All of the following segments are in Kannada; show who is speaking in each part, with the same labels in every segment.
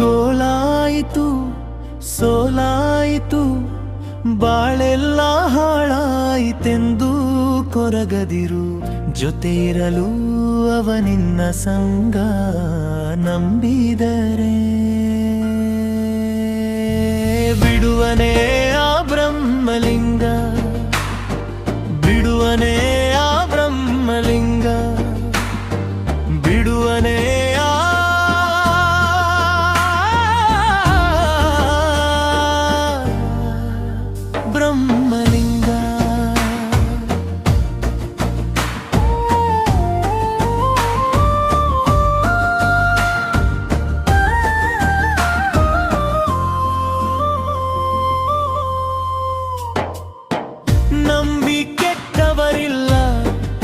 Speaker 1: ಗೋಲಾಯಿತು ಸೋಲಾಯಿತು ಬಾಳೆಲ್ಲ ಹಾಳಾಯಿತೆಂದು ಕೊರಗದಿರು, ಜೊತೆ ಇರಲು ಅವನಿನ್ನ ಸಂಗ ನಂಬಿದರೆ. ಬಿಡುವನೇ ಆ ಬ್ರಹ್ಮಲಿಂಗ, ಬಿಡುವನೇ ಆ ಬ್ರಹ್ಮಲಿಂಗ, ಬಿಡುವನೇ ಆ ಬ್ರಹ್ಮಲಿಂಗ. ನಂಬಿ ಕೆಟ್ಟವರಿಲ್ಲ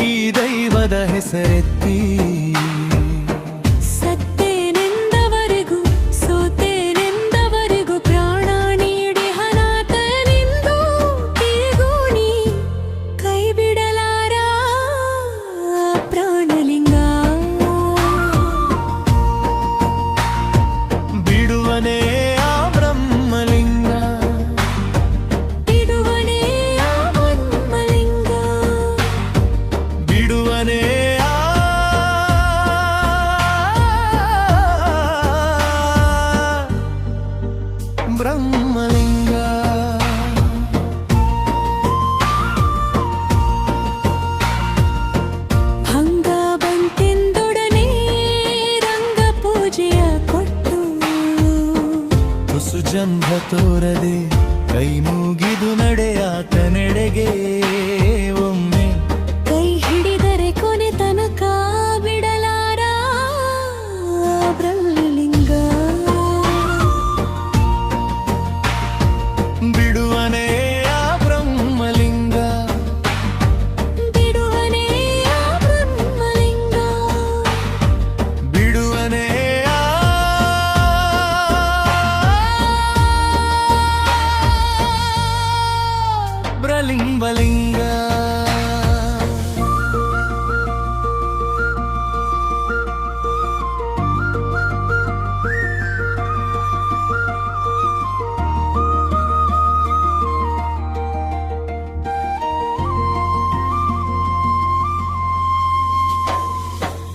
Speaker 1: ಈ ದೈವದ ಹೆಸರೆತ್ತಿ,
Speaker 2: ಸತ್ತೇನೆಂದವರಿಗೂ ಸೋತೇನೆಂದವರಿಗೂ ಪ್ರಾಣ ನೀಡಿ ಹನಾಥನೆಂದು ತಿರುಗುಣಿ ಕೈ ಬಿಡಲಾರ ಪ್ರಾಣಲಿಂಗ.
Speaker 1: ಬಿಡುವನೇ ಆ ಬ್ರಹ್ಮಲಿಂಗ,
Speaker 2: ಬಿಡುವನೇ ಆ ಬ್ರಹ್ಮಲಿಂಗ,
Speaker 1: ಬಿಡುವನೇ ಆ ಬ್ರಹ್ಮಲಿಂಗ.
Speaker 2: ಭಂಗ ಬಂತೆಂದೊಡನೆ ರಂಗ ಪೂಜೆಯ ಕೊಟ್ಟು,
Speaker 1: ತುಸು ಜಂಭ ತೋರದೆ ಕೈ ಮುಗಿದು ನಡೆಯಾತ ನೆಡೆಗೆ. ಒಮ್ಮೆ
Speaker 2: ಕೈ ಹಿಡಿದರೆ ಕೊನೆ ತನಕ ಬಿಡಲಾರ ಬ್ರಹ್ಮಲಿಂಗ.
Speaker 1: ಬಿಡುವನೇ ಆ ಬ್ರಹ್ಮಲಿಂಗ,
Speaker 2: ಬಿಡುವನೇ ಆ ಬ್ರಹ್ಮಲಿಂಗ,
Speaker 1: ಬಿಡುವನೇ ಆ ಬ್ರಲಿಂಬಲಿಂಗ.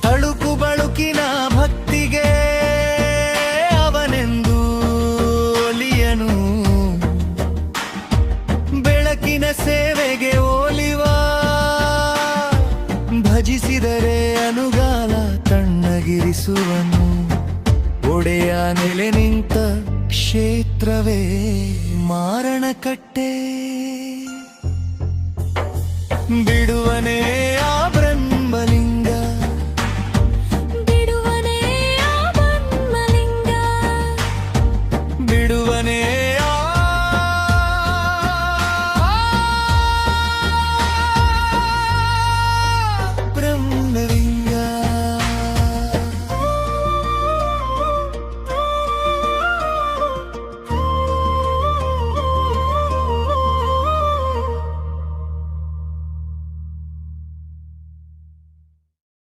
Speaker 1: ತಳುಕು ಬಳುಕಿನ ಭಕ್ತಿಗೆ ಅವನೆಂದು ಒಲಿಯನು, ಬೆಳಕಿನ ಸೇವೆಗೆ ಓಲಿವ ಭಜಿಸಿದರೆ ಅನುಗಾಲ ತಣ್ಣಗಿರಿಸುವನು. ಒಡೆಯ ನೆಲೆ ನಿಂತ ಕ್ಷೇತ್ರವೇ ಮಾರಣಕಟ್ಟೆ. ಬಿಡುವನೇ ಆ